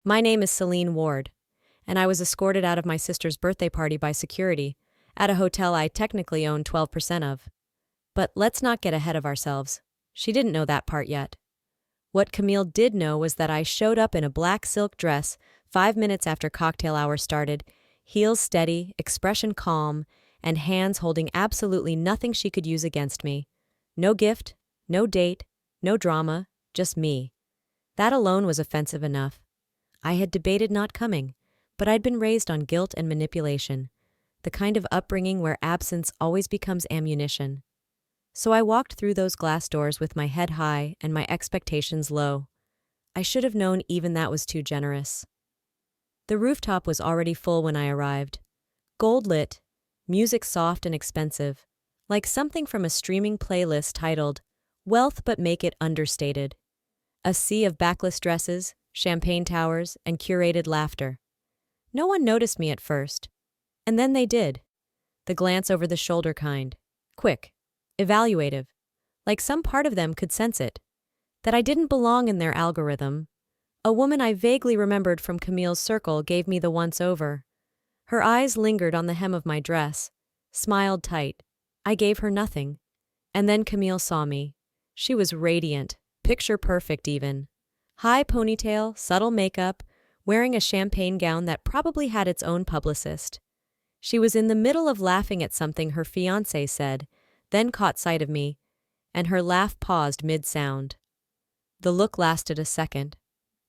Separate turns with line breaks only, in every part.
My name is Celine Ward, and I was escorted out of my sister's birthday party by security at a hotel I technically own 12% of. But let's not get ahead of ourselves. She didn't know that part yet. What Camille did know was that I showed up in a black silk dress 5 minutes after cocktail hour started, heels steady, expression calm, and hands holding absolutely nothing she could use against me. No gift, no date, no drama, just me. That alone was offensive enough. I had debated not coming, but I'd been raised on guilt and manipulation, the kind of upbringing where absence always becomes ammunition. So I walked through those glass doors with my head high and my expectations low. I should have known even that was too generous. The rooftop was already full when I arrived. Gold lit, music soft and expensive, like something from a streaming playlist titled, "Wealth But Make It Understated." A sea of backless dresses, champagne towers, and curated laughter. No one noticed me at first. And then they did. The glance over the shoulder kind. Quick. Evaluative. Like some part of them could sense it. That I didn't belong in their algorithm. A woman I vaguely remembered from Camille's circle gave me the once-over. Her eyes lingered on the hem of my dress. Smiled tight. I gave her nothing. And then Camille saw me. She was radiant. Picture perfect even. High ponytail, subtle makeup, wearing a champagne gown that probably had its own publicist. She was in the middle of laughing at something her fiancé said, then caught sight of me, and her laugh paused mid-sound. The look lasted a second.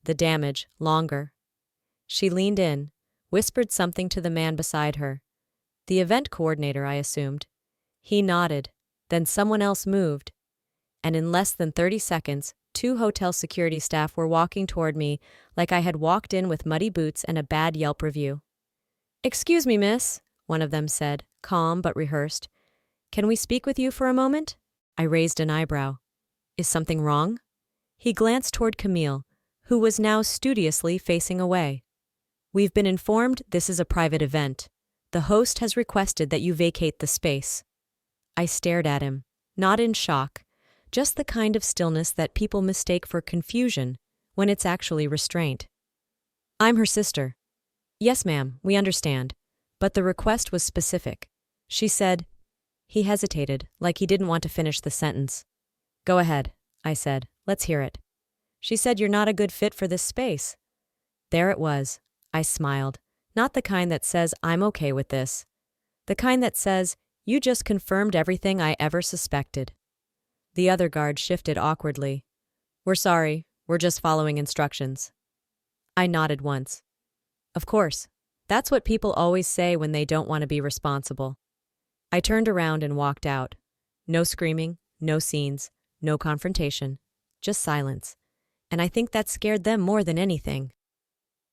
The damage, longer. She leaned in, whispered something to the man beside her. The event coordinator, I assumed. He nodded, then someone else moved. And in less than 30 seconds, 2 hotel security staff were walking toward me like I had walked in with muddy boots and a bad Yelp review. "Excuse me, miss," one of them said, calm but rehearsed. "Can we speak with you for a moment?" I raised an eyebrow. "Is something wrong?" He glanced toward Camille, who was now studiously facing away. "We've been informed this is a private event. The host has requested that you vacate the space." I stared at him, not in shock, just the kind of stillness that people mistake for confusion when it's actually restraint. "I'm her sister." "Yes, ma'am, we understand. But the request was specific." She said. He hesitated, like he didn't want to finish the sentence. "Go ahead," I said. "Let's hear it." "She said you're not a good fit for this space." There it was. I smiled. Not the kind that says I'm okay with this. The kind that says, you just confirmed everything I ever suspected. The other guard shifted awkwardly. "We're sorry, we're just following instructions." I nodded once. Of course. That's what people always say when they don't want to be responsible. I turned around and walked out. No screaming, no scenes, no confrontation, just silence. And I think that scared them more than anything.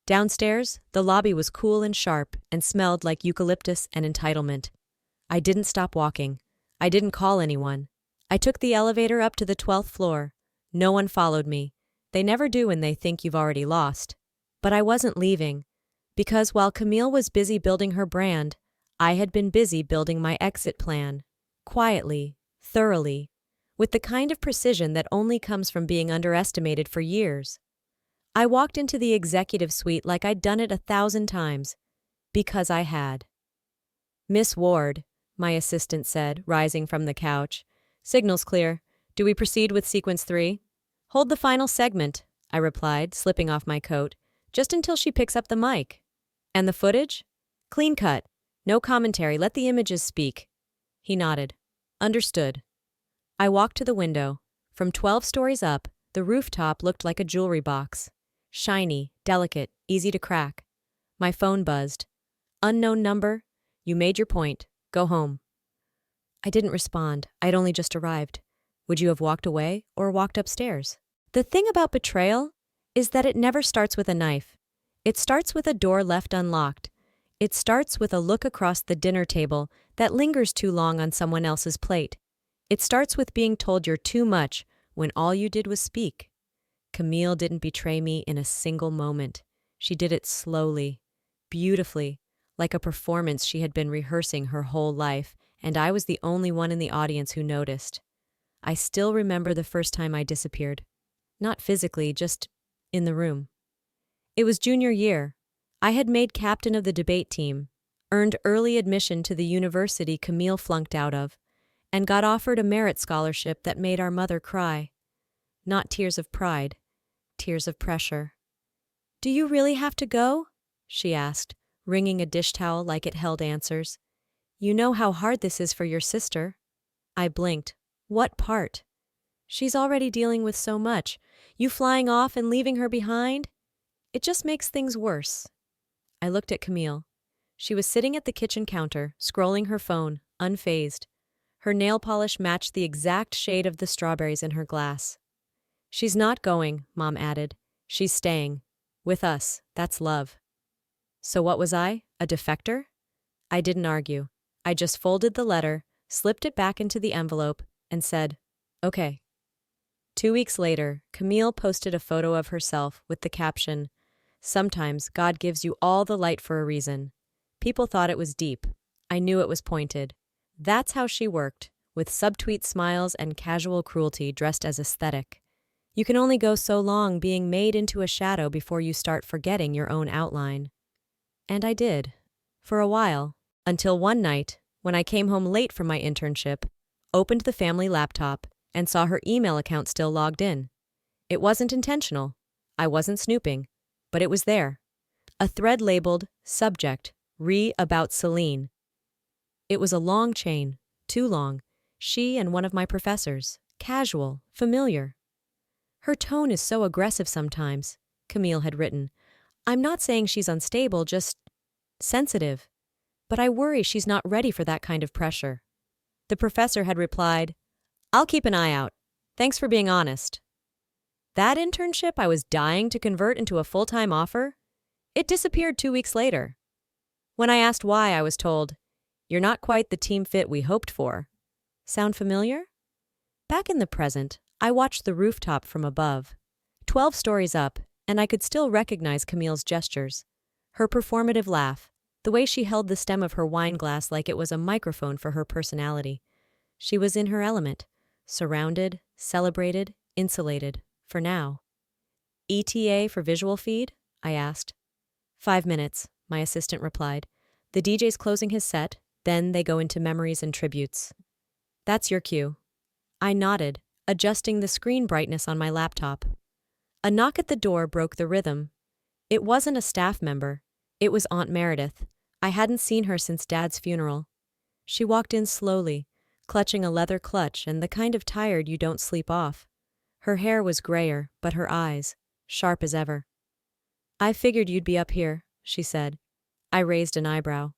Downstairs, the lobby was cool and sharp and smelled like eucalyptus and entitlement. I didn't stop walking. I didn't call anyone. I took the elevator up to the 12th floor. No one followed me. They never do when they think you've already lost. But I wasn't leaving, because while Camille was busy building her brand, I had been busy building my exit plan. Quietly, thoroughly, with the kind of precision that only comes from being underestimated for years. I walked into the executive suite like I'd done it 1,000 times, because I had. "Miss Ward," my assistant said, rising from the couch. "Signal's clear. Do we proceed with sequence 3? "Hold the final segment," I replied, slipping off my coat, "just until she picks up the mic." "And the footage?" "Clean cut. No commentary. Let the images speak." He nodded. "Understood." I walked to the window. From 12 stories up, the rooftop looked like a jewelry box. Shiny, delicate, easy to crack. My phone buzzed. "Unknown number? You made your point. Go home." I didn't respond. I'd only just arrived. Would you have walked away or walked upstairs? The thing about betrayal is that it never starts with a knife. It starts with a door left unlocked. It starts with a look across the dinner table that lingers too long on someone else's plate. It starts with being told you're too much when all you did was speak. Camille didn't betray me in a single moment. She did it slowly, beautifully, like a performance she had been rehearsing her whole life, and I was the only one in the audience who noticed. I still remember the first time I disappeared. Not physically, just in the room. It was junior year. I had made captain of the debate team, earned early admission to the university Camille flunked out of, and got offered a merit scholarship that made our mother cry. Not tears of pride, tears of pressure. "Do you really have to go?" she asked, wringing a dish towel like it held answers. "You know how hard this is for your sister." I blinked. What part? She's already dealing with so much. You flying off and leaving her behind? It just makes things worse. I looked at Camille. She was sitting at the kitchen counter, scrolling her phone, unfazed. Her nail polish matched the exact shade of the strawberries in her glass. "She's not going," Mom added. "She's staying. With us. That's love." So what was I? A defector? I didn't argue. I just folded the letter, slipped it back into the envelope, and said, "Okay." 2 weeks later, Camille posted a photo of herself with the caption, "Sometimes God gives you all the light for a reason." People thought it was deep. I knew it was pointed. That's how she worked, with subtweet smiles and casual cruelty dressed as aesthetic. You can only go so long being made into a shadow before you start forgetting your own outline. And I did. For a while. Until one night, when I came home late from my internship, opened the family laptop, and saw her email account still logged in. It wasn't intentional. I wasn't snooping. But it was there. A thread labeled, "Subject, About Celine." It was a long chain, too long. She and one of my professors. Casual, familiar. "Her tone is so aggressive sometimes," Camille had written. "I'm not saying she's unstable, just sensitive. But I worry she's not ready for that kind of pressure." The professor had replied, "I'll keep an eye out. Thanks for being honest." That internship I was dying to convert into a full-time offer? It disappeared 2 weeks later. When I asked why, I was told, "You're not quite the team fit we hoped for." Sound familiar? Back in the present, I watched the rooftop from above. 12 stories up, and I could still recognize Camille's gestures. Her performative laugh, the way she held the stem of her wine glass like it was a microphone for her personality. She was in her element, surrounded, celebrated, insulated, for now. "ETA for visual feed?" I asked. 5 minutes, my assistant replied. "The DJ's closing his set, then they go into memories and tributes." "That's your cue." I nodded, adjusting the screen brightness on my laptop. A knock at the door broke the rhythm. It wasn't a staff member. It was Aunt Meredith. I hadn't seen her since Dad's funeral. She walked in slowly, clutching a leather clutch and the kind of tired you don't sleep off. Her hair was grayer, but her eyes, sharp as ever. "I figured you'd be up here," she said. I raised an eyebrow.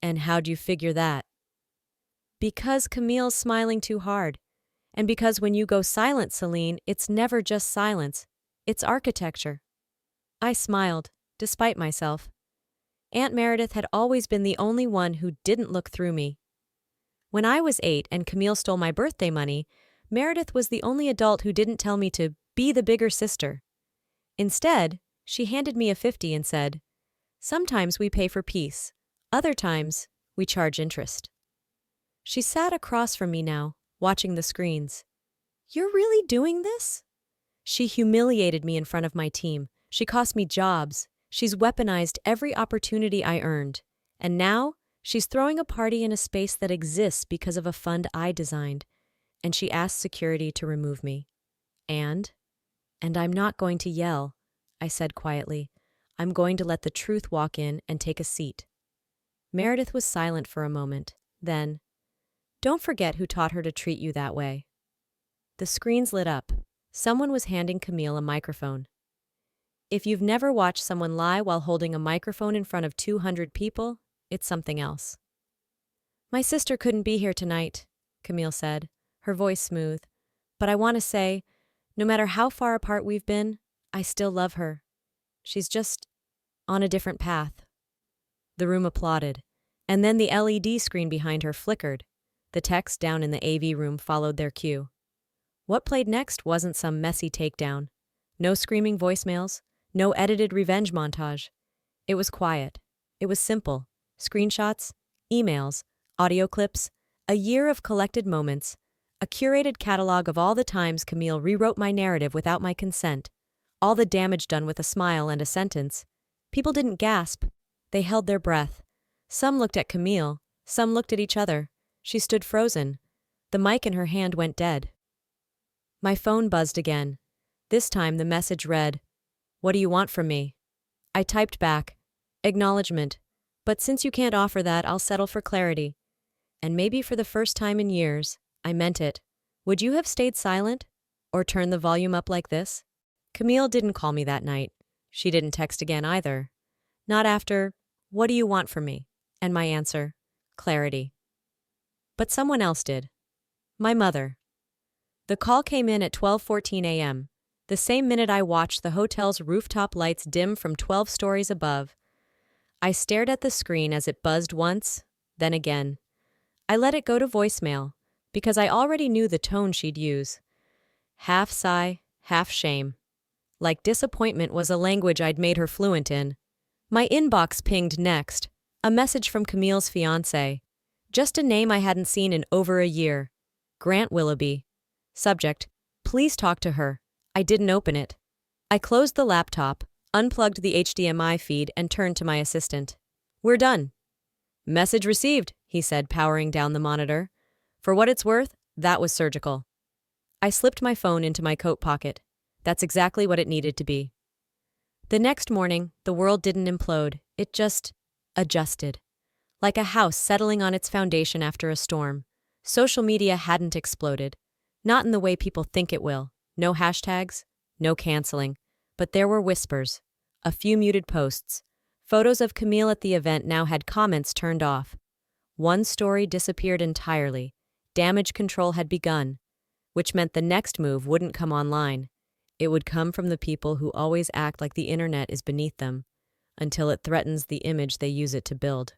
"And how'd you figure that?" "Because Camille's smiling too hard. And because when you go silent, Celine, it's never just silence. It's architecture." I smiled, despite myself. Aunt Meredith had always been the only one who didn't look through me. When I was 8 and Camille stole my birthday money, Meredith was the only adult who didn't tell me to be the bigger sister. Instead, she handed me a 50 and said, "Sometimes we pay for peace. Other times, we charge interest." She sat across from me now, watching the screens. "You're really doing this?" She humiliated me in front of my team. She cost me jobs. She's weaponized every opportunity I earned. And now, she's throwing a party in a space that exists because of a fund I designed. And she asked security to remove me. And I'm not going to yell, I said quietly. I'm going to let the truth walk in and take a seat. Meredith was silent for a moment. Then, "Don't forget who taught her to treat you that way." The screens lit up. Someone was handing Camille a microphone. If you've never watched someone lie while holding a microphone in front of 200 people, it's something else. "My sister couldn't be here tonight," Camille said, her voice smooth. "But I want to say, no matter how far apart we've been, I still love her. She's just on a different path." The room applauded, and then the LED screen behind her flickered. The text down in the AV room followed their cue. What played next wasn't some messy takedown. No screaming voicemails, no edited revenge montage. It was quiet. It was simple. Screenshots, emails, audio clips, a year of collected moments, a curated catalog of all the times Camille rewrote my narrative without my consent, All the damage done with a smile and a sentence. People didn't gasp. They held their breath. Some looked at Camille. Some looked at each other. She stood frozen. The mic in her hand went dead. My phone buzzed again. This time the message read, "What do you want from me?" I typed back, "Acknowledgement. But since you can't offer that, I'll settle for clarity." And maybe for the first time in years, I meant it. Would you have stayed silent? Or turned the volume up like this? Camille didn't call me that night. She didn't text again either. Not after, "What do you want from me?" And my answer, clarity. But someone else did. My mother. The call came in at 12:14 a.m., the same minute I watched the hotel's rooftop lights dim from 12 stories above. I stared at the screen as it buzzed once, then again. I let it go to voicemail, because I already knew the tone she'd use. Half sigh, half shame. Like disappointment was a language I'd made her fluent in. My inbox pinged next, a message from Camille's fiancé. Just a name I hadn't seen in over a year. Grant Willoughby. Subject, "Please talk to her." I didn't open it. I closed the laptop, unplugged the HDMI feed, and turned to my assistant. "We're done." "Message received," he said, powering down the monitor. For what it's worth, that was surgical. I slipped my phone into my coat pocket. That's exactly what it needed to be. The next morning, the world didn't implode. It just adjusted. Like a house settling on its foundation after a storm. Social media hadn't exploded. Not in the way people think it will. No hashtags, no canceling. But there were whispers. A few muted posts. Photos of Camille at the event now had comments turned off. One story disappeared entirely. Damage control had begun, which meant the next move wouldn't come online. It would come from the people who always act like the internet is beneath them, until it threatens the image they use it to build.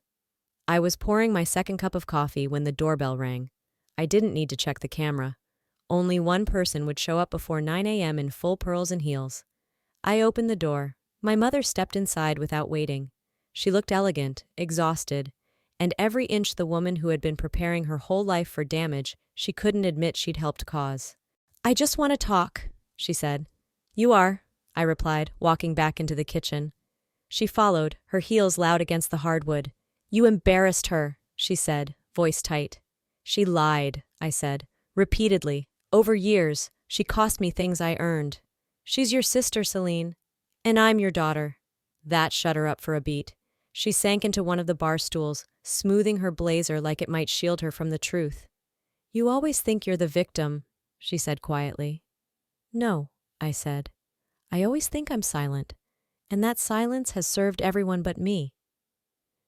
I was pouring my second cup of coffee when the doorbell rang. I didn't need to check the camera. Only one person would show up before 9 a.m. in full pearls and heels. I opened the door. My mother stepped inside without waiting. She looked elegant, exhausted, and every inch the woman who had been preparing her whole life for damage she couldn't admit she'd helped cause. "I just want to talk," she said. "You are," I replied, walking back into the kitchen. She followed, her heels loud against the hardwood. "You embarrassed her," she said, voice tight. "She lied," I said, repeatedly. "Over years, she cost me things I earned. She's your sister, Celine. And I'm your daughter." That shut her up for a beat. She sank into one of the bar stools, smoothing her blazer like it might shield her from the truth. "You always think you're the victim," she said quietly. "No," I said. "I always think I'm silent, and that silence has served everyone but me."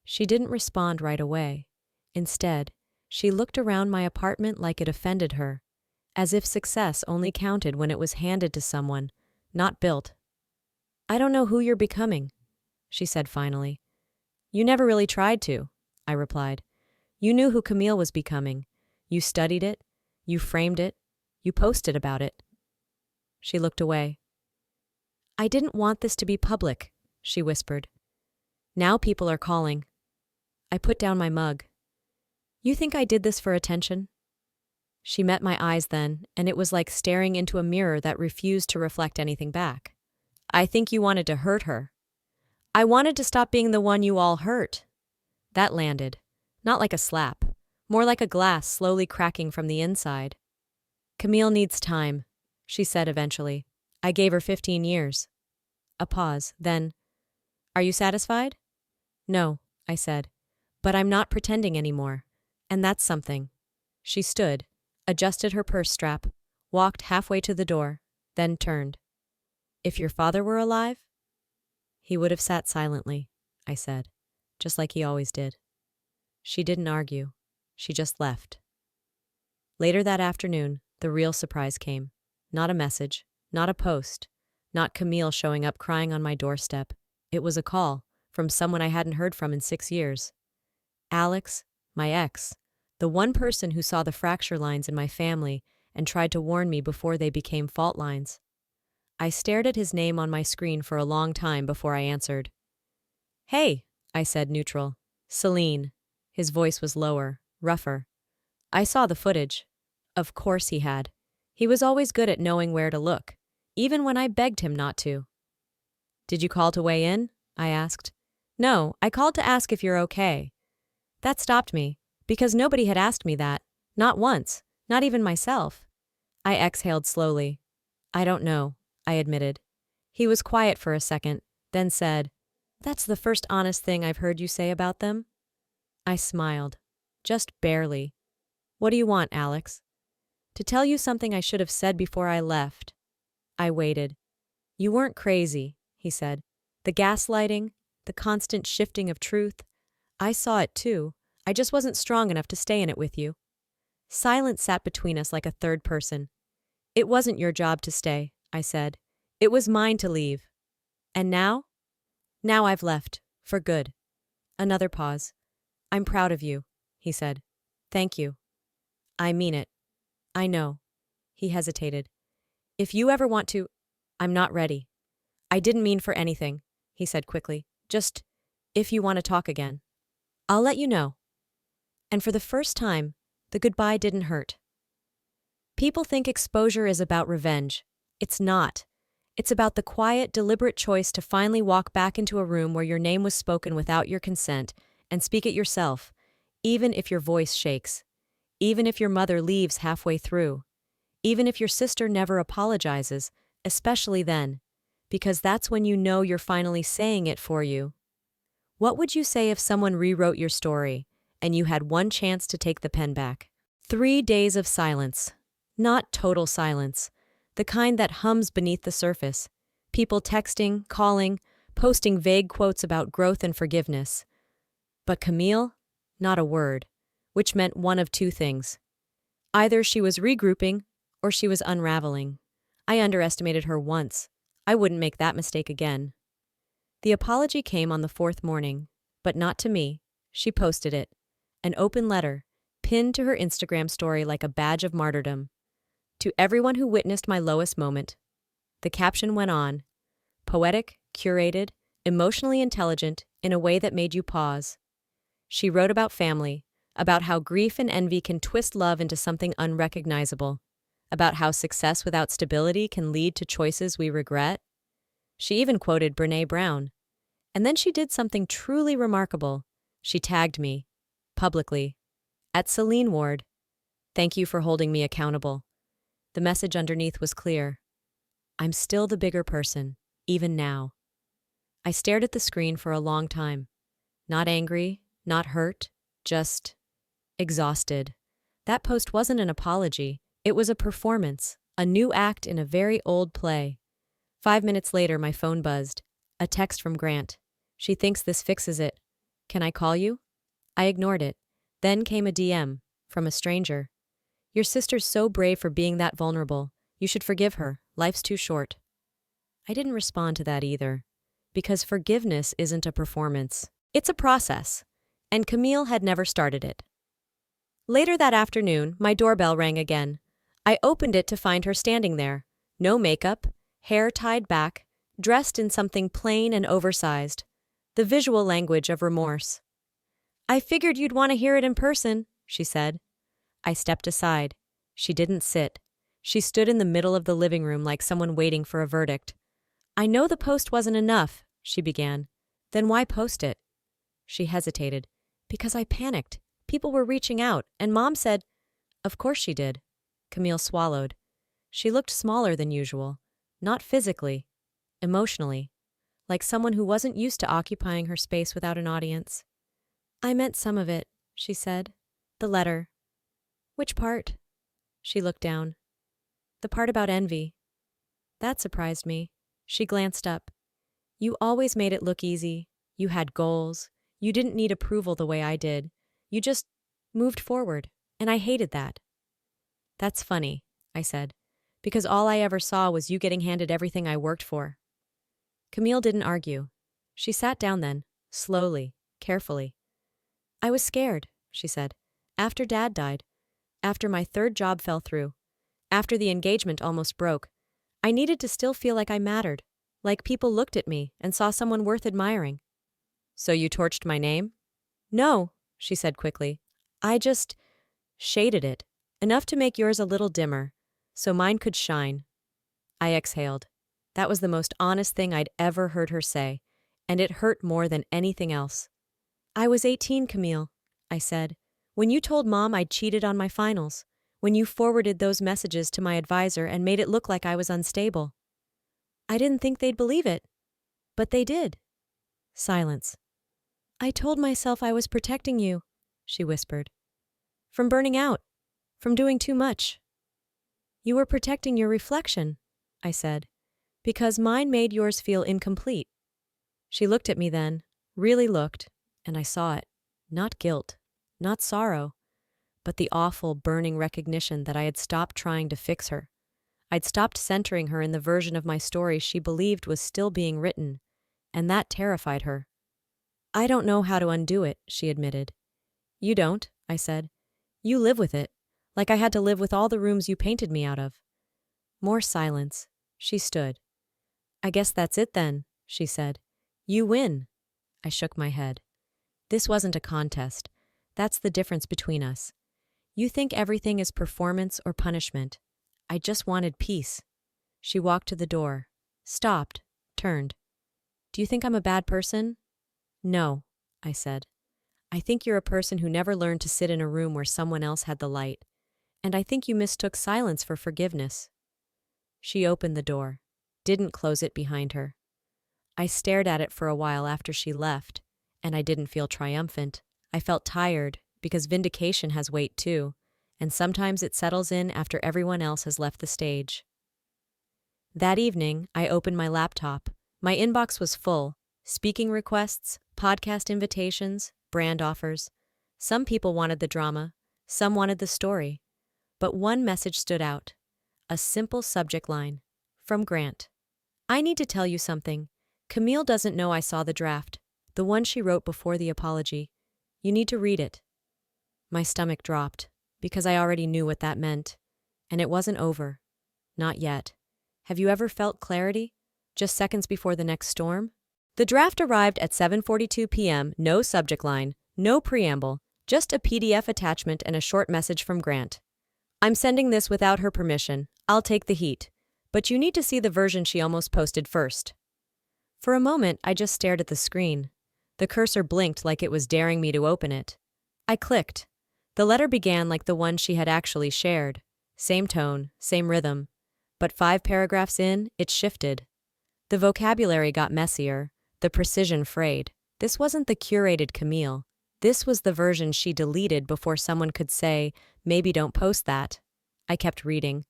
She didn't respond right away. Instead, she looked around my apartment like it offended her, as if success only counted when it was handed to someone, not built. "I don't know who you're becoming," she said finally. "You never really tried to," I replied. "You knew who Camille was becoming. You studied it, you framed it, you posted about it." She looked away. "I didn't want this to be public," she whispered. "Now people are calling." I put down my mug. "You think I did this for attention?" She met my eyes then, and it was like staring into a mirror that refused to reflect anything back. "I think you wanted to hurt her." "I wanted to stop being the one you all hurt." That landed. Not like a slap. More like a glass slowly cracking from the inside. "Camille needs time," she said eventually. "I gave her 15 years. A pause, then, "Are you satisfied?" "No," I said. "But I'm not pretending anymore. And that's something." She stood, adjusted her purse strap, walked halfway to the door, then turned. "If your father were alive?" "He would have sat silently," I said, just like he always did. She didn't argue. She just left. Later that afternoon, the real surprise came. Not a message, not a post, not Camille showing up crying on my doorstep. It was a call from someone I hadn't heard from in 6 years. Alex, my ex, the one person who saw the fracture lines in my family and tried to warn me before they became fault lines. I stared at his name on my screen for a long time before I answered. "Hey," I said, neutral. "Celine." His voice was lower, rougher. I saw the footage. Of course he had. He was always good at knowing where to look. even when I begged him not to. Did you call to weigh in? I asked. No, I called to ask if you're okay. That stopped me, because nobody had asked me that. Not once, not even myself. I exhaled slowly. I don't know, I admitted. He was quiet for a second, then said, That's the first honest thing I've heard you say about them? I smiled. Just barely. What do you want, Alex? To tell you something I should have said before I left. I waited. You weren't crazy, he said. The gaslighting, the constant shifting of truth. I saw it too. I just wasn't strong enough to stay in it with you. Silence sat between us like a third person. It wasn't your job to stay, I said. It was mine to leave. And now? Now I've left. For good. Another pause. I'm proud of you, he said. Thank you. I mean it. I know. He hesitated. If you ever want to, I'm not ready. I didn't mean for anything, he said quickly. Just, if you want to talk again. I'll let you know. And for the first time, the goodbye didn't hurt. People think exposure is about revenge. It's not. It's about the quiet, deliberate choice to finally walk back into a room where your name was spoken without your consent and speak it yourself, even if your voice shakes, even if your mother leaves halfway through, even if your sister never apologizes, especially then, because that's when you know you're finally saying it for you. What would you say if someone rewrote your story and you had one chance to take the pen back? 3 days of silence. Not total silence. The kind that hums beneath the surface. People texting, calling, posting vague quotes about growth and forgiveness. But Camille? Not a word. Which meant one of two things. Either she was regrouping or she was unraveling. I underestimated her once. I wouldn't make that mistake again. The apology came on the 4th morning, but not to me. She posted it. An open letter, pinned to her Instagram story like a badge of martyrdom. To everyone who witnessed my lowest moment. The caption went on. Poetic, curated, emotionally intelligent in a way that made you pause. She wrote about family, about how grief and envy can twist love into something unrecognizable, about how success without stability can lead to choices we regret. She even quoted Brené Brown. And then she did something truly remarkable. She tagged me, publicly, at Celine Ward. Thank you for holding me accountable. The message underneath was clear. I'm still the bigger person, even now. I stared at the screen for a long time. Not angry, not hurt, just exhausted. That post wasn't an apology. It was a performance, a new act in a very old play. 5 minutes later, my phone buzzed. A text from Grant. She thinks this fixes it. Can I call you? I ignored it. Then came a DM, from a stranger. Your sister's so brave for being that vulnerable. You should forgive her. Life's too short. I didn't respond to that either. Because forgiveness isn't a performance. It's a process. And Camille had never started it. Later that afternoon, my doorbell rang again. I opened it to find her standing there. No makeup, hair tied back, dressed in something plain and oversized. The visual language of remorse. I figured you'd want to hear it in person, she said. I stepped aside. She didn't sit. She stood in the middle of the living room like someone waiting for a verdict. I know the post wasn't enough, she began. Then why post it? She hesitated. Because I panicked. People were reaching out, and Mom said, Of course she did. Camille swallowed. She looked smaller than usual. Not physically. Emotionally. Like someone who wasn't used to occupying her space without an audience. I meant some of it, she said. The letter. Which part? She looked down. The part about envy. That surprised me. She glanced up. You always made it look easy. You had goals. You didn't need approval the way I did. You just moved forward, and I hated that. That's funny, I said, because all I ever saw was you getting handed everything I worked for. Camille didn't argue. She sat down then, slowly, carefully. I was scared, she said, after Dad died. After my 3rd job fell through, after the engagement almost broke, I needed to still feel like I mattered, like people looked at me and saw someone worth admiring. So you torched my name? No, she said quickly. I just shaded it, enough to make yours a little dimmer, so mine could shine. I exhaled. That was the most honest thing I'd ever heard her say, and it hurt more than anything else. I was 18, Camille, I said, when you told Mom I'd cheated on my finals, when you forwarded those messages to my advisor and made it look like I was unstable. I didn't think they'd believe it, but they did. Silence. I told myself I was protecting you, she whispered. From burning out, from doing too much. You were protecting your reflection, I said, because mine made yours feel incomplete. She looked at me then, really looked, and I saw it. Not guilt, not sorrow, but the awful, burning recognition that I had stopped trying to fix her. I'd stopped centering her in the version of my story she believed was still being written, and that terrified her. I don't know how to undo it, she admitted. You don't, I said. You live with it, like I had to live with all the rooms you painted me out of. More silence. She stood. I guess that's it then, she said. You win. I shook my head. This wasn't a contest. That's the difference between us. You think everything is performance or punishment. I just wanted peace. She walked to the door, stopped, turned. Do you think I'm a bad person? No, I said. I think you're a person who never learned to sit in a room where someone else had the light, and I think you mistook silence for forgiveness. She opened the door, didn't close it behind her. I stared at it for a while after she left, and I didn't feel triumphant. I felt tired, because vindication has weight too, and sometimes it settles in after everyone else has left the stage. That evening, I opened my laptop. My inbox was full. Speaking requests, podcast invitations, brand offers. Some people wanted the drama, some wanted the story. But one message stood out. A simple subject line. From Grant. I need to tell you something. Camille doesn't know I saw the draft, the one she wrote before the apology. You need to read it. My stomach dropped, because I already knew what that meant. And it wasn't over. Not yet. Have you ever felt clarity? Just seconds before the next storm? The draft arrived at 7:42 p.m., no subject line, no preamble, just a PDF attachment and a short message from Grant. I'm sending this without her permission. I'll take the heat. But you need to see the version she almost posted first. For a moment, I just stared at the screen. The cursor blinked like it was daring me to open it. I clicked. The letter began like the one she had actually shared. Same tone, same rhythm. But 5 paragraphs in, it shifted. The vocabulary got messier, the precision frayed. This wasn't the curated Camille. This was the version she deleted before someone could say, maybe don't post that. I kept reading.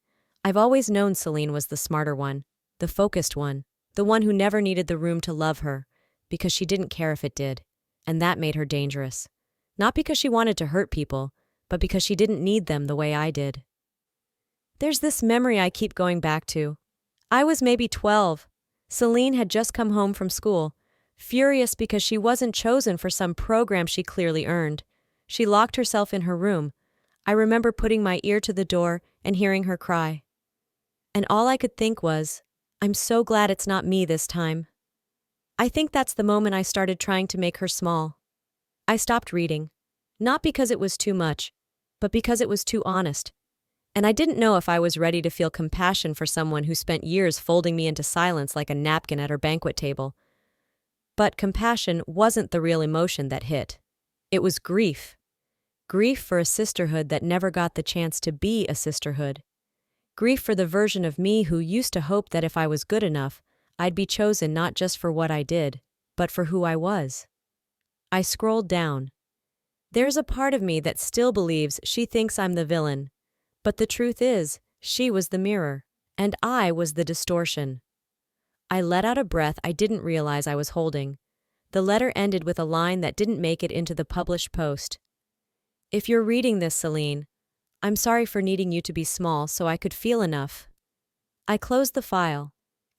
I've always known Celine was the smarter one, the focused one, the one who never needed the room to love her, because she didn't care if it did. And that made her dangerous. Not because she wanted to hurt people, but because she didn't need them the way I did. There's this memory I keep going back to. I was maybe 12. Celine had just come home from school, furious because she wasn't chosen for some program she clearly earned. She locked herself in her room. I remember putting my ear to the door and hearing her cry. And all I could think was, I'm so glad it's not me this time. I think that's the moment I started trying to make her small. I stopped reading, not because it was too much, but because it was too honest. And I didn't know if I was ready to feel compassion for someone who spent years folding me into silence like a napkin at her banquet table. But compassion wasn't the real emotion that hit. It was grief. Grief for a sisterhood that never got the chance to be a sisterhood. Grief for the version of me who used to hope that if I was good enough, I'd be chosen not just for what I did, but for who I was. I scrolled down. There's a part of me that still believes she thinks I'm the villain. But the truth is, she was the mirror, and I was the distortion. I let out a breath I didn't realize I was holding. The letter ended with a line that didn't make it into the published post. If you're reading this, Celine, I'm sorry for needing you to be small so I could feel enough. I closed the file,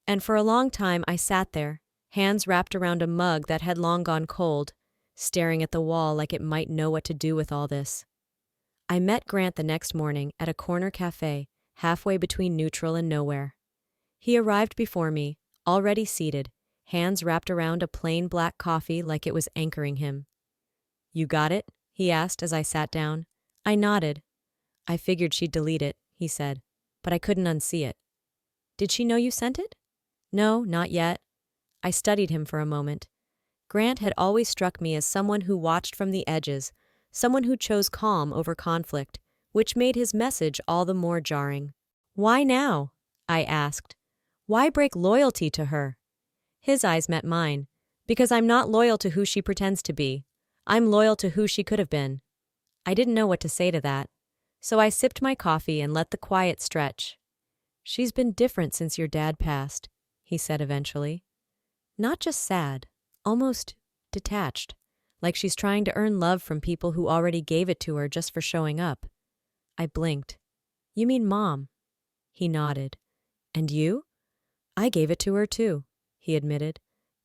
and for a long time I sat there, hands wrapped around a mug that had long gone cold, staring at the wall like it might know what to do with all this. I met Grant the next morning at a corner cafe, halfway between neutral and nowhere. He arrived before me, already seated, hands wrapped around a plain black coffee like it was anchoring him. You got it? He asked as I sat down. I nodded. I figured she'd delete it, he said, but I couldn't unsee it. Did she know you sent it? No, not yet. I studied him for a moment. Grant had always struck me as someone who watched from the edges, someone who chose calm over conflict, which made his message all the more jarring. Why now? I asked. Why break loyalty to her? His eyes met mine. Because I'm not loyal to who she pretends to be. I'm loyal to who she could have been. I didn't know what to say to that, so I sipped my coffee and let the quiet stretch. She's been different since your dad passed, he said eventually. Not just sad, almost detached, like she's trying to earn love from people who already gave it to her just for showing up. I blinked. You mean Mom? He nodded. And you? I gave it to her too, he admitted.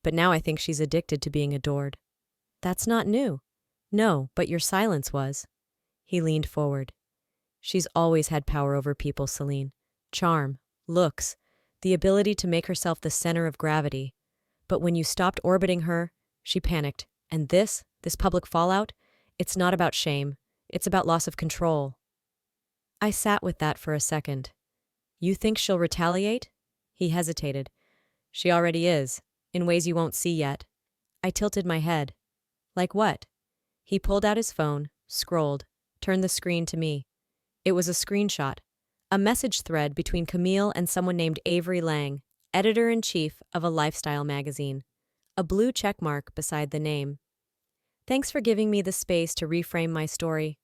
But now I think she's addicted to being adored. That's not new. No, but your silence was. He leaned forward. She's always had power over people, Celine. Charm, looks, the ability to make herself the center of gravity. But when you stopped orbiting her, she panicked. And this public fallout, it's not about shame. It's about loss of control. I sat with that for a second. You think she'll retaliate? He hesitated. She already is, in ways you won't see yet. I tilted my head. Like what? He pulled out his phone, scrolled, turned the screen to me. It was a screenshot, a message thread between Camille and someone named Avery Lang, editor-in-chief of a lifestyle magazine. A blue checkmark beside the name. Thanks for giving me the space to reframe my story.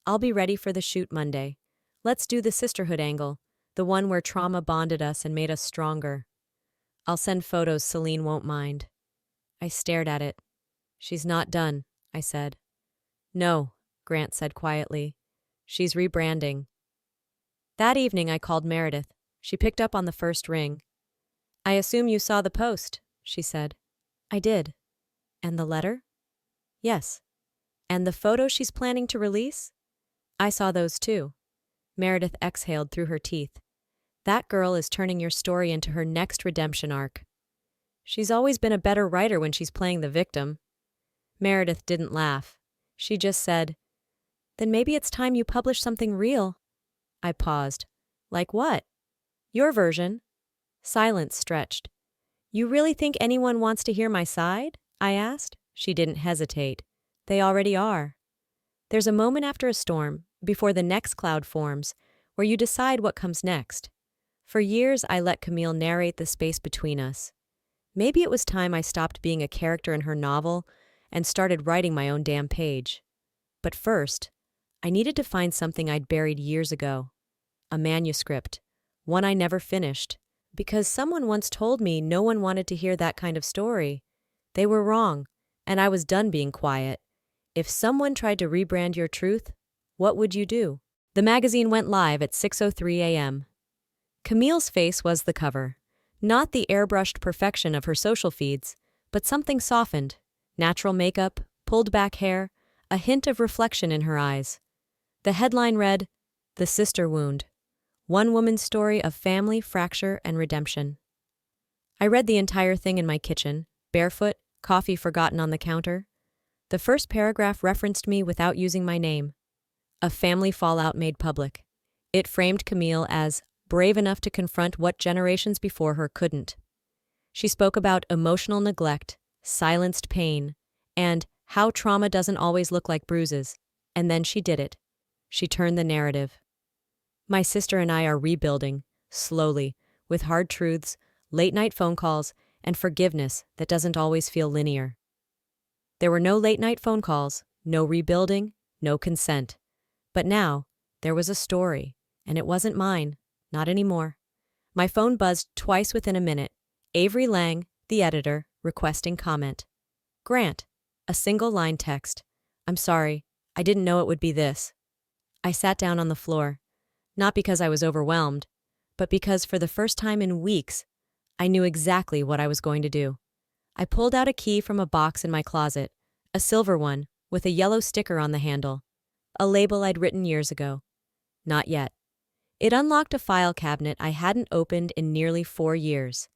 I'll be ready for the shoot Monday. Let's do the sisterhood angle, the one where trauma bonded us and made us stronger. I'll send photos Celine won't mind. I stared at it. She's not done, I said. No, Grant said quietly. She's rebranding. That evening I called Meredith. She picked up on the first ring. I assume you saw the post, she said. I did. And the letter? Yes. And the photo she's planning to release? I saw those too. Meredith exhaled through her teeth. That girl is turning your story into her next redemption arc. She's always been a better writer when she's playing the victim. Meredith didn't laugh. She just said, Then maybe it's time you publish something real. I paused. Like what? Your version. Silence stretched. You really think anyone wants to hear my side? I asked. She didn't hesitate. They already are. There's a moment after a storm, before the next cloud forms, where you decide what comes next. For years, I let Camille narrate the space between us. Maybe it was time I stopped being a character in her novel and started writing my own damn page. But first, I needed to find something I'd buried years ago. A manuscript, one I never finished, because someone once told me no one wanted to hear that kind of story. They were wrong, and I was done being quiet. If someone tried to rebrand your truth, what would you do? The magazine went live at 6:03 a.m. Camille's face was the cover. Not the airbrushed perfection of her social feeds, but something softened. Natural makeup, pulled back hair, a hint of reflection in her eyes. The headline read, The Sister Wound. One woman's story of family, fracture, and redemption. I read the entire thing in my kitchen, barefoot, coffee forgotten on the counter. The first paragraph referenced me without using my name. A family fallout made public. It framed Camille as brave enough to confront what generations before her couldn't. She spoke about emotional neglect, silenced pain, and how trauma doesn't always look like bruises. And then she did it. She turned the narrative. My sister and I are rebuilding, slowly, with hard truths, late-night phone calls, and forgiveness that doesn't always feel linear. There were no late-night phone calls, no rebuilding, no consent. But now, there was a story, and it wasn't mine. Not anymore. My phone buzzed twice within a minute. Avery Lang, the editor, requesting comment. Grant, a single-line text. I'm sorry, I didn't know it would be this. I sat down on the floor, not because I was overwhelmed, but because for the first time in weeks, I knew exactly what I was going to do. I pulled out a key from a box in my closet, a silver one, with a yellow sticker on the handle, a label I'd written years ago. Not yet. It unlocked a file cabinet I hadn't opened in nearly 4 years.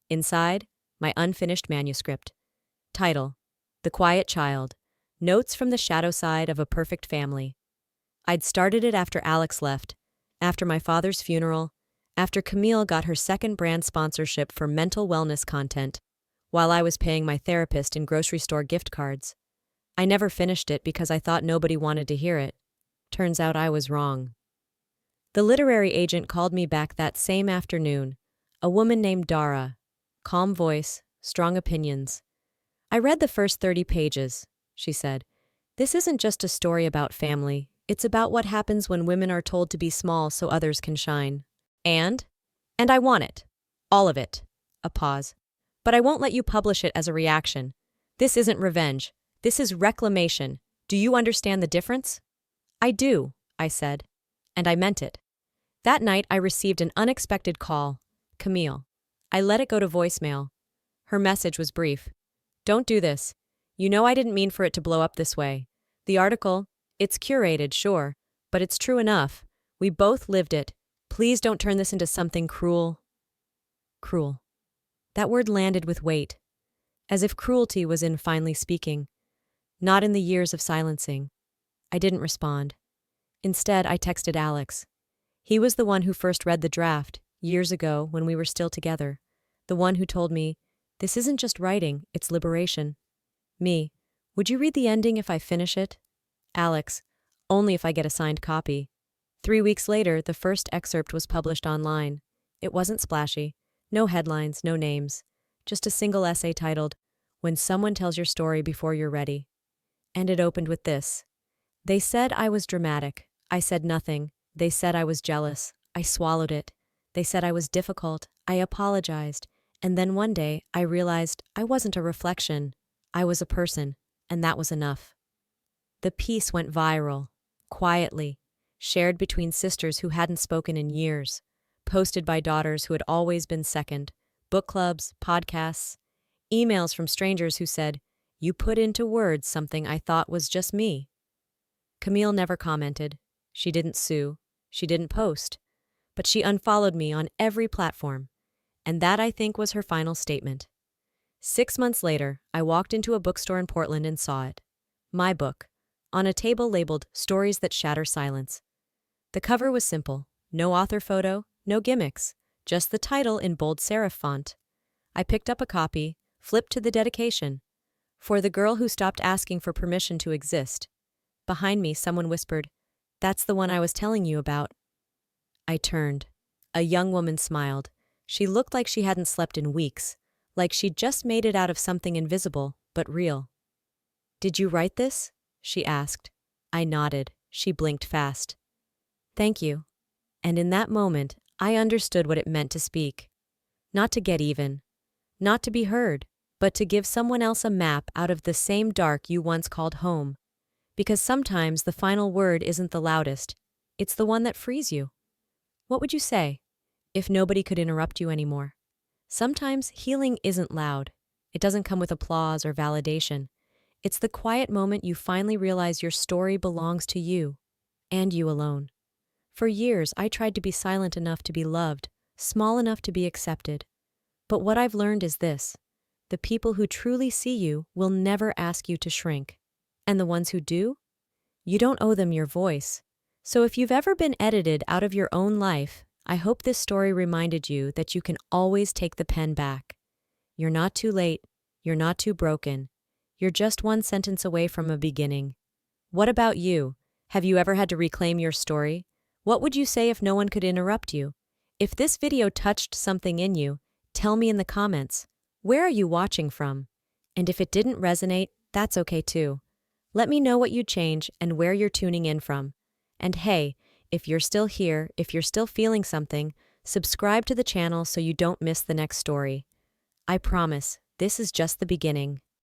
Inside, my unfinished manuscript. Title, The Quiet Child, Notes from the Shadow Side of a Perfect Family. I'd started it after Alex left, after my father's funeral, after Camille got her second brand sponsorship for mental wellness content, while I was paying my therapist in grocery store gift cards. I never finished it because I thought nobody wanted to hear it. Turns out I was wrong. The literary agent called me back that same afternoon, a woman named Dara. Calm voice, strong opinions. I read the first 30 pages, she said. This isn't just a story about family, it's about what happens when women are told to be small so others can shine. And I want it. All of it. A pause. But I won't let you publish it as a reaction. This isn't revenge. This is reclamation. Do you understand the difference? I do, I said. And I meant it. That night I received an unexpected call. Camille. I let it go to voicemail. Her message was brief. Don't do this. You know I didn't mean for it to blow up this way. The article, it's curated, sure, but it's true enough. We both lived it. Please don't turn this into something cruel. Cruel. That word landed with weight, as if cruelty was in finally speaking, not in the years of silencing. I didn't respond. Instead, I texted Alex. He was the one who first read the draft, years ago when we were still together. The one who told me, this isn't just writing, it's liberation. Me, would you read the ending if I finish it? Alex, only if I get a signed copy. 3 weeks later, the first excerpt was published online. It wasn't splashy. No headlines, no names. Just a single essay titled, When Someone Tells Your Story Before You're Ready. And it opened with this. They said I was dramatic. I said nothing. They said I was jealous. I swallowed it. They said I was difficult. I apologized. And then one day, I realized I wasn't a reflection. I was a person, and that was enough. The piece went viral, quietly, shared between sisters who hadn't spoken in years, posted by daughters who had always been second, book clubs, podcasts, emails from strangers who said, you put into words something I thought was just me. Camille never commented. She didn't sue. She didn't post. But she unfollowed me on every platform. And that, I think, was her final statement. 6 months later, I walked into a bookstore in Portland and saw it. My book, on a table labeled Stories That Shatter Silence. The cover was simple. No author photo, no gimmicks, just the title in bold serif font. I picked up a copy, flipped to the dedication. For the girl who stopped asking for permission to exist. Behind me, someone whispered, that's the one I was telling you about. I turned. A young woman smiled. She looked like she hadn't slept in weeks, like she'd just made it out of something invisible, but real. Did you write this? She asked. I nodded. She blinked fast. Thank you. And in that moment, I understood what it meant to speak. Not to get even. Not to be heard, but to give someone else a map out of the same dark you once called home. Because sometimes the final word isn't the loudest, it's the one that frees you. What would you say if nobody could interrupt you anymore? Sometimes healing isn't loud. It doesn't come with applause or validation. It's the quiet moment you finally realize your story belongs to you, and you alone. For years, I tried to be silent enough to be loved, small enough to be accepted. But what I've learned is this. The people who truly see you will never ask you to shrink. And the ones who do? You don't owe them your voice. So if you've ever been edited out of your own life, I hope this story reminded you that you can always take the pen back. You're not too late. You're not too broken. You're just one sentence away from a beginning. What about you? Have you ever had to reclaim your story? What would you say if no one could interrupt you? If this video touched something in you, tell me in the comments. Where are you watching from? And if it didn't resonate, that's okay too. Let me know what you'd change and where you're tuning in from. And hey, if you're still here, if you're still feeling something, subscribe to the channel so you don't miss the next story. I promise, this is just the beginning.